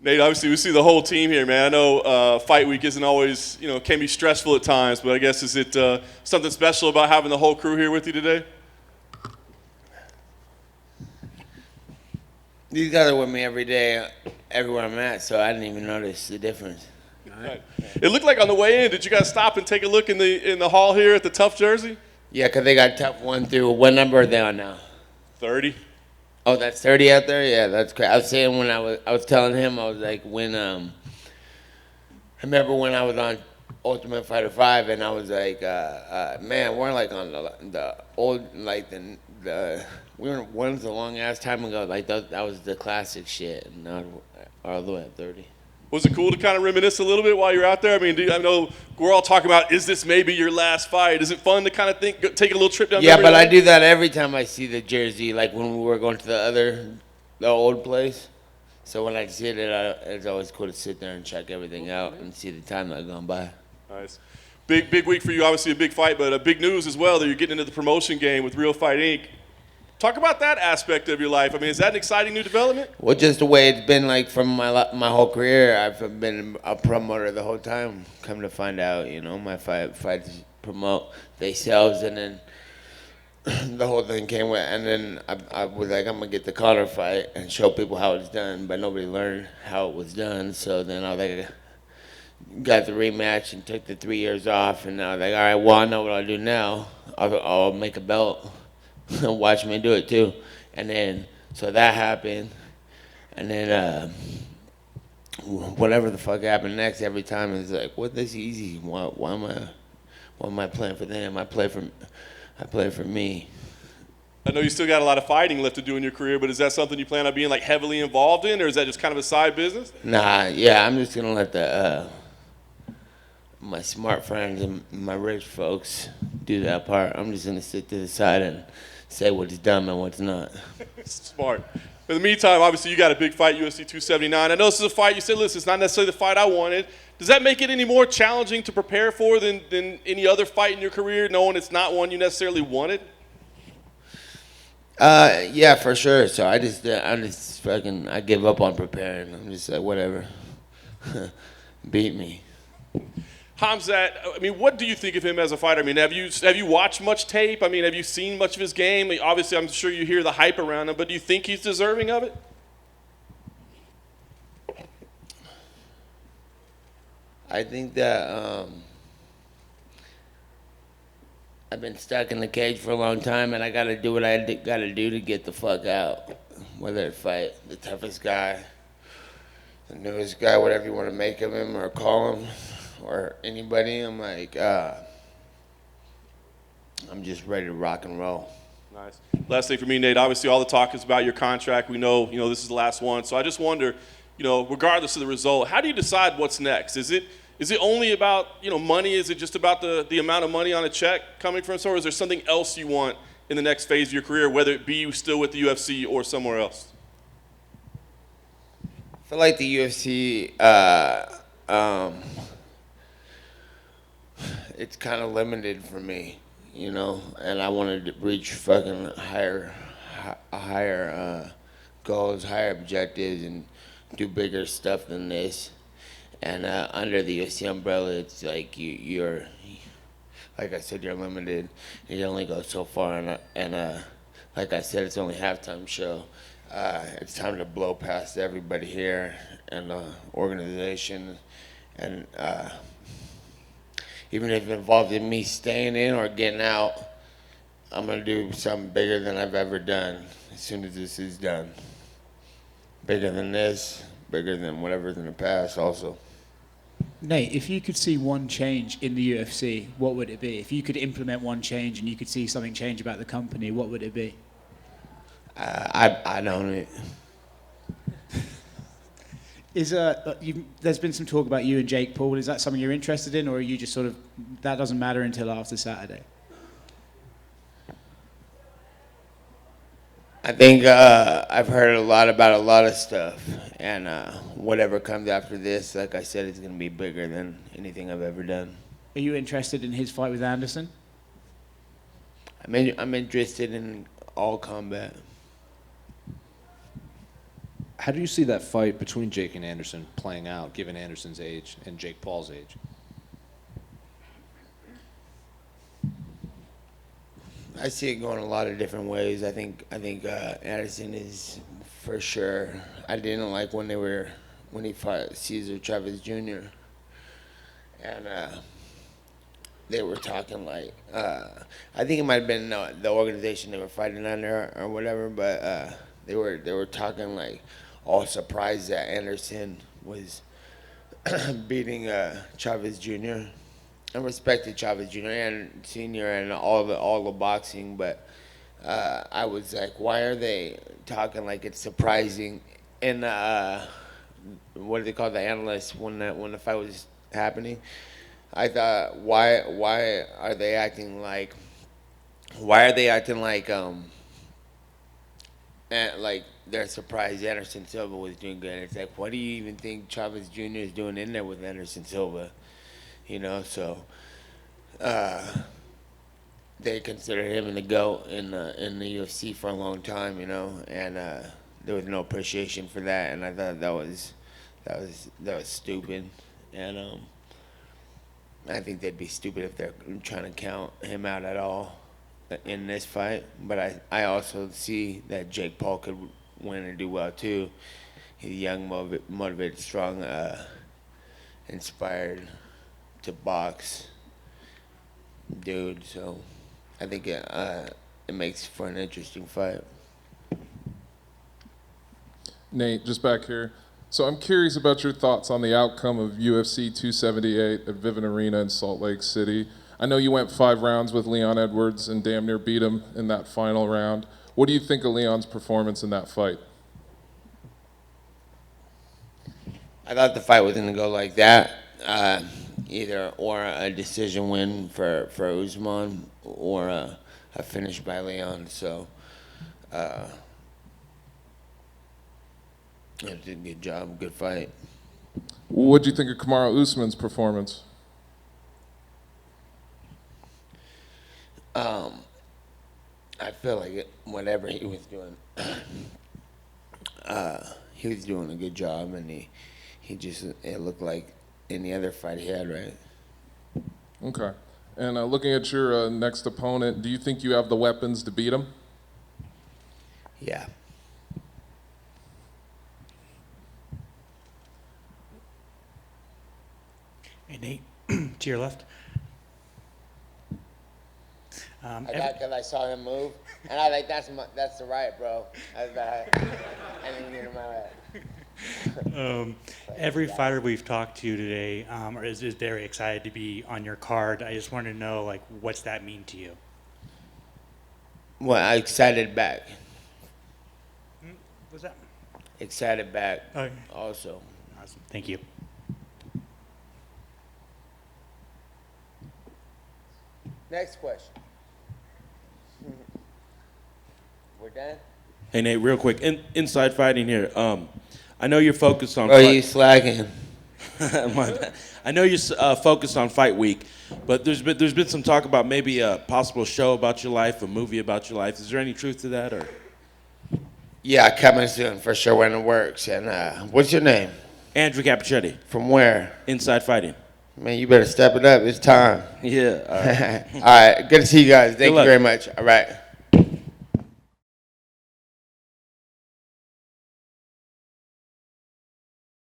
Nate, obviously we see the whole team here, man. I know fight week isn't always, can be stressful at times, but I guess is it something special about having the whole crew here with you today? These guys are with me every day, everywhere I'm at, so I didn't even notice the difference. Right. It looked like on the way in, did you guys stop and take a look in the hall here at the Tough jersey? Yeah, 'cause they got tough 1 through. What number are they on now? 30. Oh, that's 30 out there. Yeah, that's great. I was saying when I was telling him, I was like, when I remember when I was on Ultimate Fighter 5, and I was like, man, we're like on the old like the we were once a long ass time ago. Like that was the classic shit. And now we're all the way at 30. Was it cool to kind of reminisce a little bit while you're out there? I mean, I know we're all talking about, is this maybe your last fight? Is it fun to kind of take a little trip down Yeah, memory but I lane? do that every time I see the jersey, like when we were going to the old place. So when I see it, it's always cool to sit there and check everything out and see the time that's gone by. Nice. Big week for you, obviously a big fight, but big news as well that you're getting into the promotion game with Real Fight Inc. Talk about that aspect of your life. I mean, is that an exciting new development? Well, just the way it's been like from my whole career, I've been a promoter the whole time. Come to find out, my fights promote themselves, and then the whole thing came with, and then I was like, I'm gonna get the Conor fight and show people how it's done, but nobody learned how it was done. So then I was like, got the rematch and took the 3 years off, and I was like, all right, well, I know what I'll do now. I'll make a belt. Watch me do it too. And then so that happened, and then whatever the fuck happened next, every time it's like, what, this easy? Why am I playing for them? I play for me. I know you still got a lot of fighting left to do in your career, but is that something you plan on being like heavily involved in, or is that just kind of a side business? Nah, yeah, I'm just gonna let the my smart friends and my rich folks do that part. I'm just gonna sit to the side and say what's dumb and what's not. Smart. In the meantime, obviously you got a big fight, UFC 279. I know this is a fight you said, listen, it's not necessarily the fight I wanted. Does that make it any more challenging to prepare for than any other fight in your career, knowing it's not one you necessarily wanted? Yeah, for sure. So I give up on preparing. I'm just like, whatever. Beat me. Khamzat, I mean, what do you think of him as a fighter? I mean, have you watched much tape? I mean, have you seen much of his game? I mean, obviously, I'm sure you hear the hype around him, but do you think he's deserving of it? I think that I've been stuck in the cage for a long time, and I got to do what I got to do to get the fuck out. Whether it fight the toughest guy, the newest guy, whatever you want to make of him or call him, or anybody, I'm like, I'm just ready to rock and roll. Nice. Last thing for me, Nate, obviously all the talk is about your contract. We know, this is the last one. So I just wonder, regardless of the result, how do you decide what's next? Is it only about, money? Is it just about the amount of money on a check coming from somewhere? Or is there something else you want in the next phase of your career, whether it be you still with the UFC or somewhere else? I feel like the UFC, it's kind of limited for me, and I wanted to reach fucking higher goals, higher objectives, and do bigger stuff than this. And under the UFC umbrella, it's like you're, like I said, you're limited. You only go so far, and like I said, it's only halftime show. It's time to blow past everybody here and the organization, and even if it involved in me staying in or getting out, I'm gonna do something bigger than I've ever done as soon as this is done. Bigger than this, bigger than whatever's in the past also. Nate, if you could see one change in the UFC, what would it be? If you could implement one change and you could see something change about the company, what would it be? I don't. There's been some talk about you and Jake Paul. Is that something you're interested in, or are you just sort of, that doesn't matter until after Saturday? I think I've heard a lot about a lot of stuff, and whatever comes after this, like I said, it's going to be bigger than anything I've ever done. Are you interested in his fight with Anderson? I'm interested in all combat. How do you see that fight between Jake and Anderson playing out, given Anderson's age and Jake Paul's age? I see it going a lot of different ways. I think Anderson is for sure. I didn't like when he fought Cesar Chavez Jr. and they were talking like I think it might have been the organization they were fighting under or whatever, but they were talking like all surprised that Anderson was beating Chavez Jr. I respected Chavez Jr. and Senior and all the boxing, but I was like, why are they talking like it's surprising? And what do they call the analysts when the fight was happening? I thought, why are they acting like like they're surprised Anderson Silva was doing good? It's like, what do you even think Chavez Jr. is doing in there with Anderson Silva? You know, so they considered him the GOAT in the UFC for a long time, you know, and there was no appreciation for that, and I thought that was stupid, and I think they'd be stupid if they're trying to count him out at all in this fight. But I also see that Jake Paul could win and do well too. He's young, motivated, strong, inspired to box dude, so I think it makes for an interesting fight. Nate, just back here. So I'm curious about your thoughts on the outcome of UFC 278 at Vivint Arena in Salt Lake City. I know you went 5 rounds with Leon Edwards and damn near beat him in that final round. What do you think of Leon's performance in that fight? I thought the fight was going to go like that. Either or a decision win for Usman or a finish by Leon. So it did a good job, good fight. What do you think of Kamaru Usman's performance? I feel like whatever he was doing, he was doing a good job, and he just, it looked like any other fight he had, right? Okay. And looking at your next opponent, do you think you have the weapons to beat him? Yeah. Hey, Nate, to your left. I saw him move, and I like that's the right, bro. I didn't get in my way. Every fighter we've talked to today is very excited to be on your card. I just wanted to know, like, what's that mean to you? Well, I excited back. What's that? Excited back. Okay. Also. Awesome. Thank you. Next question. We're done. Hey Nate, real quick, inside fighting here. I know you're focused on. Are you slacking? My bad. I know you're focused on Fight Week, but there's been some talk about maybe a possible show about your life, a movie about your life. Is there any truth to that, or? Yeah, coming soon for sure when it works. And what's your name? Andrew Capichetti. From where? Inside Fighting. Man, you better step it up. It's time. Yeah. All right. All right. Good to see you guys. Thank you very much. All right.